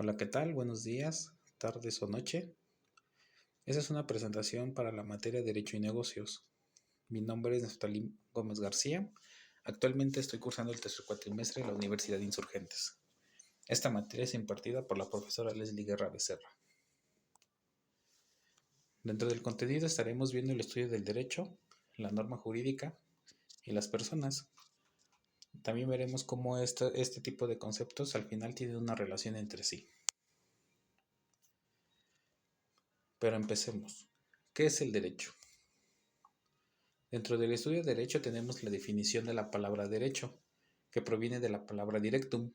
Hola, ¿qué tal? Buenos días, tardes o noche. Esta es una presentación para la materia de Derecho y Negocios. Mi nombre es Neftalí Gómez García. Actualmente estoy cursando el tercer cuatrimestre en la Universidad de Insurgentes. Esta materia es impartida por la profesora Leslie Guerra Becerra. Dentro del contenido estaremos viendo el estudio del derecho, la norma jurídica y las personas. También veremos cómo este tipo de conceptos al final tienen una relación entre sí. Pero empecemos. ¿Qué es el derecho? Dentro del estudio de derecho tenemos la definición de la palabra derecho, que proviene de la palabra directum,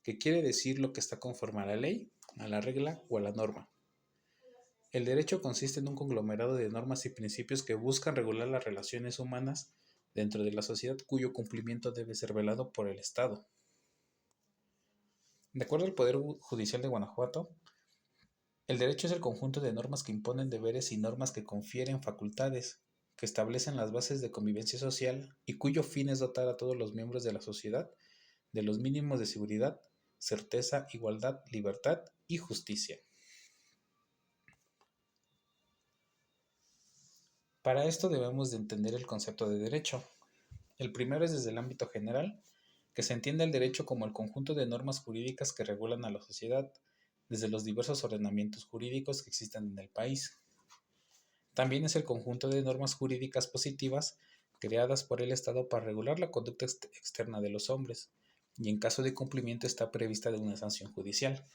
que quiere decir lo que está conforme a la ley, a la regla o a la norma. El derecho consiste en un conglomerado de normas y principios que buscan regular las relaciones humanas dentro de la sociedad cuyo cumplimiento debe ser velado por el Estado. De acuerdo al Poder Judicial de Guanajuato, el derecho es el conjunto de normas que imponen deberes y normas que confieren facultades, que establecen las bases de convivencia social y cuyo fin es dotar a todos los miembros de la sociedad de los mínimos de seguridad, certeza, igualdad, libertad y justicia. Para esto debemos de entender el concepto de derecho. El primero es desde el ámbito general, que se entiende el derecho como el conjunto de normas jurídicas que regulan a la sociedad desde los diversos ordenamientos jurídicos que existen en el país. También es el conjunto de normas jurídicas positivas creadas por el Estado para regular la conducta externa de los hombres, y en caso de cumplimiento está prevista de una sanción judicial.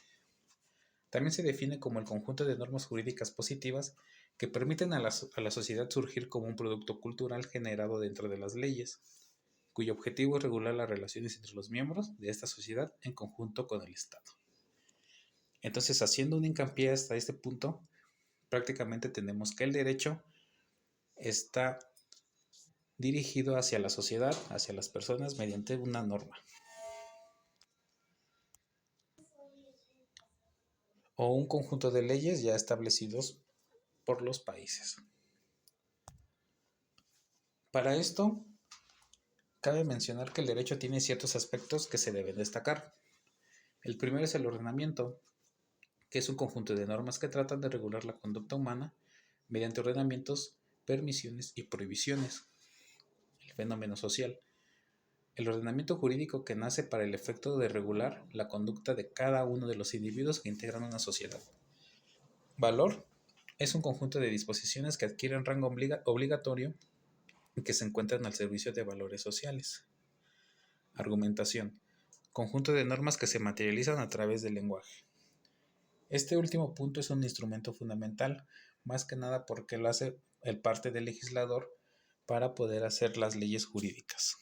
También se define como el conjunto de normas jurídicas positivas que permiten a la sociedad surgir como un producto cultural generado dentro de las leyes, cuyo objetivo es regular las relaciones entre los miembros de esta sociedad en conjunto con el Estado. Entonces, haciendo un hincapié hasta este punto, prácticamente tenemos que el derecho está dirigido hacia la sociedad, hacia las personas mediante una norma o un conjunto de leyes ya establecidos por los países. Para esto, cabe mencionar que el derecho tiene ciertos aspectos que se deben destacar. El primero es el ordenamiento, que es un conjunto de normas que tratan de regular la conducta humana mediante ordenamientos, permisiones y prohibiciones. El fenómeno social. El ordenamiento jurídico que nace para el efecto de regular la conducta de cada uno de los individuos que integran una sociedad. Valor es un conjunto de disposiciones que adquieren rango obligatorio y que se encuentran al servicio de valores sociales. Argumentación. Conjunto de normas que se materializan a través del lenguaje. Este último punto es un instrumento fundamental, más que nada porque lo hace el parte del legislador para poder hacer las leyes jurídicas.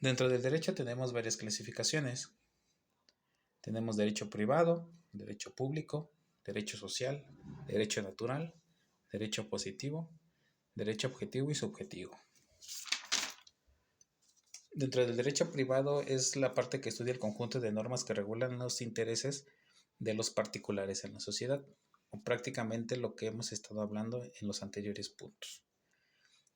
Dentro del derecho tenemos varias clasificaciones. Tenemos derecho privado, derecho público, derecho social, derecho natural, derecho positivo, derecho objetivo y subjetivo. Dentro del derecho privado es la parte que estudia el conjunto de normas que regulan los intereses de los particulares en la sociedad, o prácticamente lo que hemos estado hablando en los anteriores puntos.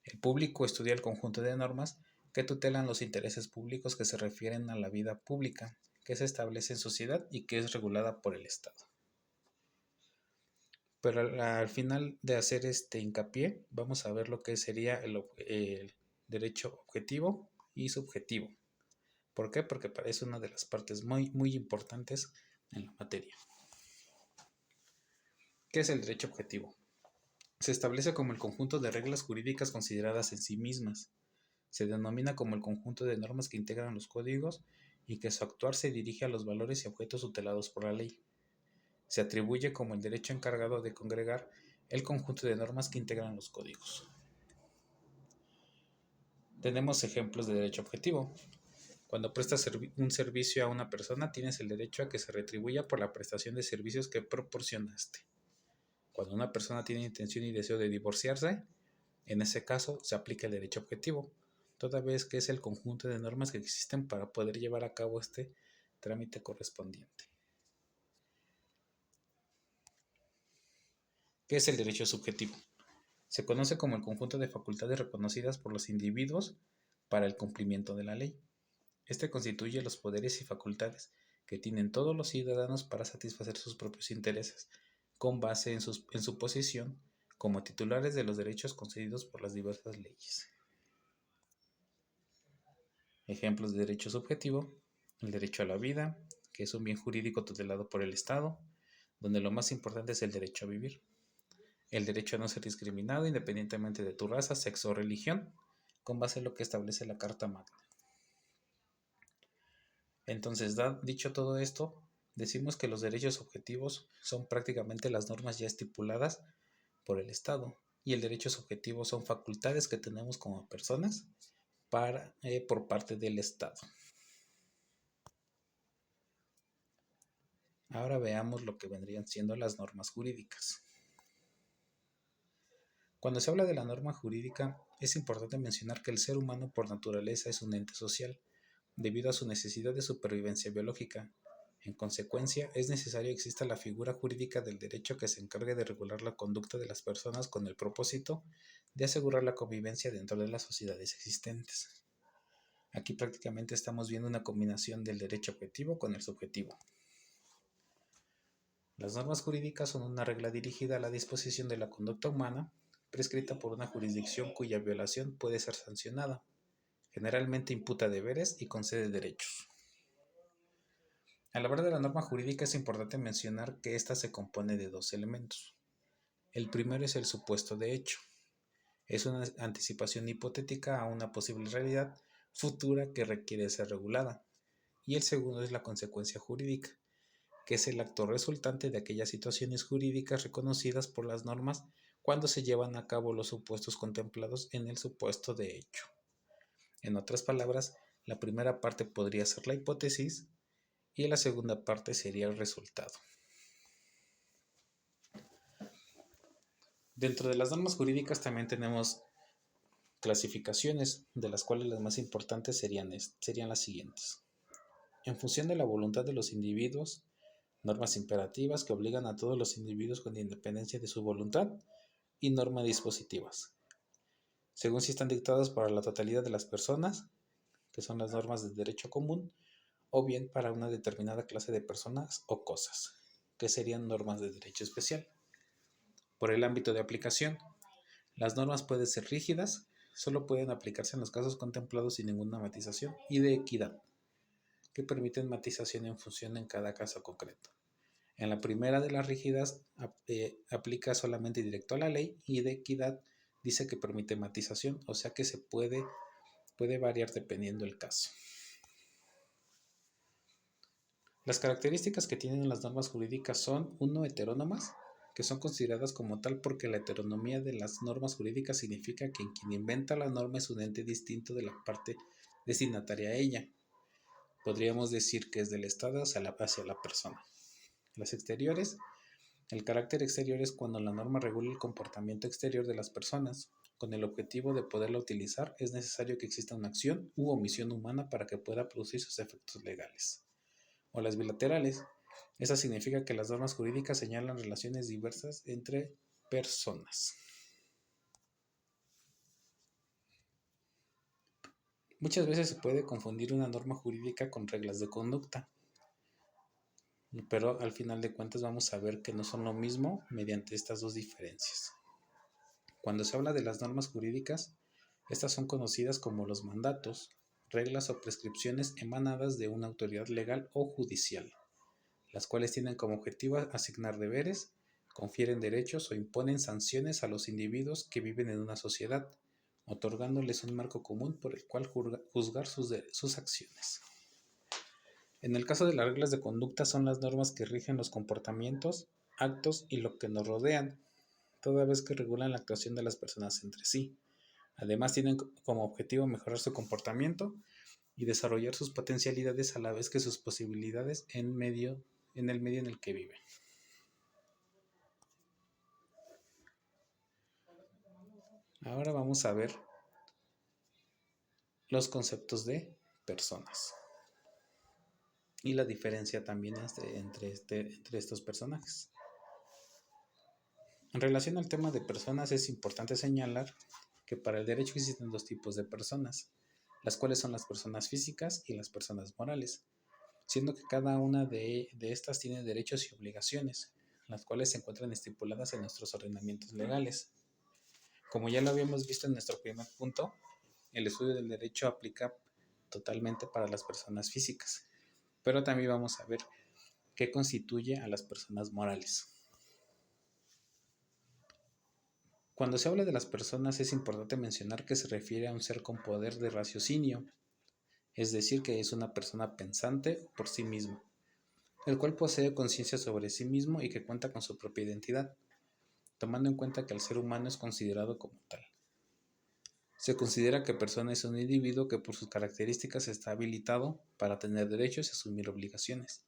El público estudia el conjunto de normas que tutelan los intereses públicos que se refieren a la vida pública, que se establece en sociedad y que es regulada por el Estado. Pero al final de hacer este hincapié, vamos a ver lo que sería el derecho objetivo y subjetivo. ¿Por qué? Porque parece una de las partes muy importantes en la materia. ¿Qué es el derecho objetivo? Se establece como el conjunto de reglas jurídicas consideradas en sí mismas. Se denomina como el conjunto de normas que integran los códigos y que su actuar se dirige a los valores y objetos tutelados por la ley. Se atribuye como el derecho encargado de congregar el conjunto de normas que integran los códigos. Tenemos ejemplos de derecho objetivo. Cuando prestas un servicio a una persona, tienes el derecho a que se retribuya por la prestación de servicios que proporcionaste. Cuando una persona tiene intención y deseo de divorciarse, en ese caso se aplica el derecho objetivo, toda vez que es el conjunto de normas que existen para poder llevar a cabo este trámite correspondiente. ¿Qué es el derecho subjetivo? Se conoce como el conjunto de facultades reconocidas por los individuos para el cumplimiento de la ley. Este constituye los poderes y facultades que tienen todos los ciudadanos para satisfacer sus propios intereses, con base en su posición como titulares de los derechos concedidos por las diversas leyes. Ejemplos de derecho subjetivo: el derecho a la vida, que es un bien jurídico tutelado por el Estado, donde lo más importante es el derecho a vivir. El derecho a no ser discriminado independientemente de tu raza, sexo o religión, con base en lo que establece la Carta Magna. Entonces, dicho todo esto, decimos que los derechos objetivos son prácticamente las normas ya estipuladas por el Estado, y el derecho subjetivo son facultades que tenemos como personas por parte del Estado. Ahora veamos lo que vendrían siendo las normas jurídicas. Cuando se habla de la norma jurídica, es importante mencionar que el ser humano por naturaleza es un ente social, debido a su necesidad de supervivencia biológica. En consecuencia, es necesario que exista la figura jurídica del derecho que se encargue de regular la conducta de las personas con el propósito de asegurar la convivencia dentro de las sociedades existentes. Aquí prácticamente estamos viendo una combinación del derecho objetivo con el subjetivo. Las normas jurídicas son una regla dirigida a la disposición de la conducta humana, prescrita por una jurisdicción cuya violación puede ser sancionada. Generalmente imputa deberes y concede derechos. Al hablar de la norma jurídica es importante mencionar que ésta se compone de dos elementos. El primero es el supuesto de hecho. Es una anticipación hipotética a una posible realidad futura que requiere ser regulada. Y el segundo es la consecuencia jurídica, que es el acto resultante de aquellas situaciones jurídicas reconocidas por las normas cuando se llevan a cabo los supuestos contemplados en el supuesto de hecho. En otras palabras, la primera parte podría ser la hipótesis y la segunda parte sería el resultado. Dentro de las normas jurídicas también tenemos clasificaciones, de las cuales las más importantes serían las siguientes. En función de la voluntad de los individuos, normas imperativas que obligan a todos los individuos con independencia de su voluntad, y normas dispositivas, según si están dictadas para la totalidad de las personas, que son las normas de derecho común, o bien para una determinada clase de personas o cosas, que serían normas de derecho especial. Por el ámbito de aplicación, las normas pueden ser rígidas, solo pueden aplicarse en los casos contemplados sin ninguna matización, y de equidad, que permiten matización en función en cada caso concreto. En la primera de las rígidas aplica solamente directo a la ley, y de equidad dice que permite matización, o sea que se puede variar dependiendo del caso. Las características que tienen las normas jurídicas son: 1. Heterónomas, que son consideradas como tal porque la heteronomía de las normas jurídicas significa que quien inventa la norma es un ente distinto de la parte destinataria a ella. Podríamos decir que es del Estado hacia la persona. Las exteriores. El carácter exterior es cuando la norma regula el comportamiento exterior de las personas. Con el objetivo de poderla utilizar, es necesario que exista una acción u omisión humana para que pueda producir sus efectos legales. O las bilaterales. Esa significa que las normas jurídicas señalan relaciones diversas entre personas. Muchas veces se puede confundir una norma jurídica con reglas de conducta, pero al final de cuentas vamos a ver que no son lo mismo mediante estas dos diferencias. Cuando se habla de las normas jurídicas, estas son conocidas como los mandatos, reglas o prescripciones emanadas de una autoridad legal o judicial, las cuales tienen como objetivo asignar deberes, confieren derechos o imponen sanciones a los individuos que viven en una sociedad, otorgándoles un marco común por el cual juzgar sus acciones. En el caso de las reglas de conducta, son las normas que rigen los comportamientos, actos y lo que nos rodean, toda vez que regulan la actuación de las personas entre sí. Además, tienen como objetivo mejorar su comportamiento y desarrollar sus potencialidades a la vez que sus posibilidades en el medio en el que viven. Ahora vamos a ver los conceptos de personas y la diferencia también entre estos personajes. En relación al tema de personas, es importante señalar que para el derecho existen dos tipos de personas: las cuales son las personas físicas y las personas morales, siendo que cada una de estas tiene derechos y obligaciones, las cuales se encuentran estipuladas en nuestros ordenamientos legales. Como ya lo habíamos visto en nuestro primer punto, el estudio del derecho aplica totalmente para las personas físicas, pero también vamos a ver qué constituye a las personas morales. Cuando se habla de las personas es importante mencionar que se refiere a un ser con poder de raciocinio, es decir, que es una persona pensante por sí mismo, el cual posee conciencia sobre sí mismo y que cuenta con su propia identidad, tomando en cuenta que el ser humano es considerado como tal. Se considera que persona es un individuo que por sus características está habilitado para tener derechos y asumir obligaciones.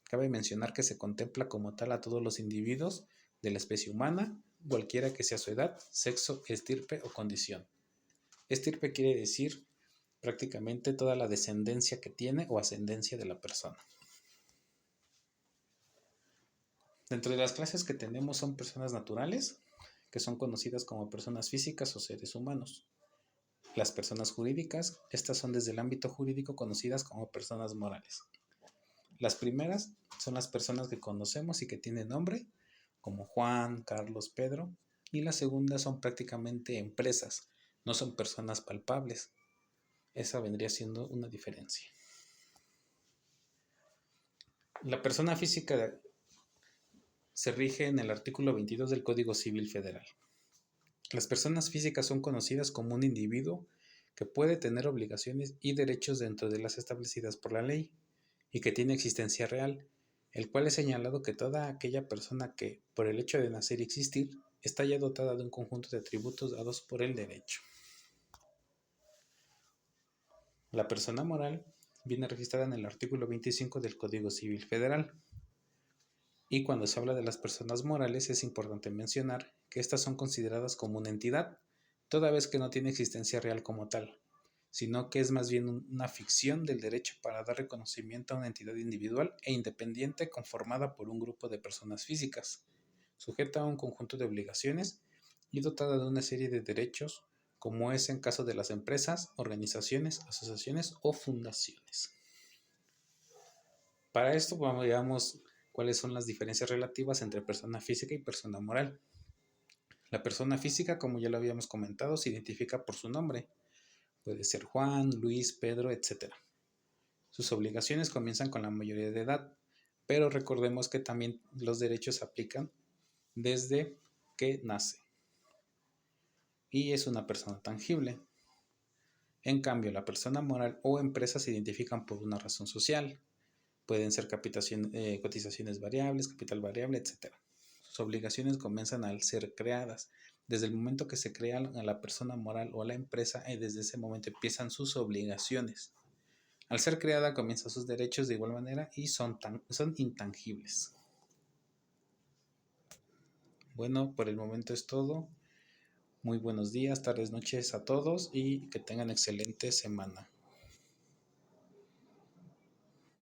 Cabe mencionar que se contempla como tal a todos los individuos de la especie humana, cualquiera que sea su edad, sexo, estirpe o condición. Estirpe quiere decir prácticamente toda la descendencia que tiene o ascendencia de la persona. Dentro de las clases que tenemos son personas naturales, que son conocidas como personas físicas o seres humanos. Las personas jurídicas, estas son desde el ámbito jurídico conocidas como personas morales. Las primeras son las personas que conocemos y que tienen nombre, como Juan, Carlos, Pedro, y las segundas son prácticamente empresas, no son personas palpables. Esa vendría siendo una diferencia. La persona física se rige en el artículo 22 del Código Civil Federal. Las personas físicas son conocidas como un individuo que puede tener obligaciones y derechos dentro de las establecidas por la ley y que tiene existencia real, el cual es señalado que toda aquella persona que, por el hecho de nacer y existir, está ya dotada de un conjunto de atributos dados por el derecho. La persona moral viene registrada en el artículo 25 del Código Civil Federal. Y cuando se habla de las personas morales es importante mencionar que estas son consideradas como una entidad, toda vez que no tiene existencia real como tal, sino que es más bien una ficción del derecho para dar reconocimiento a una entidad individual e independiente conformada por un grupo de personas físicas, sujeta a un conjunto de obligaciones y dotada de una serie de derechos, como es en caso de las empresas, organizaciones, asociaciones o fundaciones. Para esto veamos cuáles son las diferencias relativas entre persona física y persona moral. La persona física, como ya lo habíamos comentado, se identifica por su nombre. Puede ser Juan, Luis, Pedro, etc. Sus obligaciones comienzan con la mayoría de edad, pero recordemos que también los derechos se aplican desde que nace. Y es una persona tangible. En cambio, la persona moral o empresa se identifican por una razón social. Pueden ser cotizaciones variables, capital variable, etc. Sus obligaciones comienzan al ser creadas. Desde el momento que se crea a la persona moral o a la empresa, desde ese momento empiezan sus obligaciones. Al ser creada comienzan sus derechos de igual manera y son intangibles. Bueno, por el momento es todo. Muy buenos días, tardes, noches a todos y que tengan excelente semana.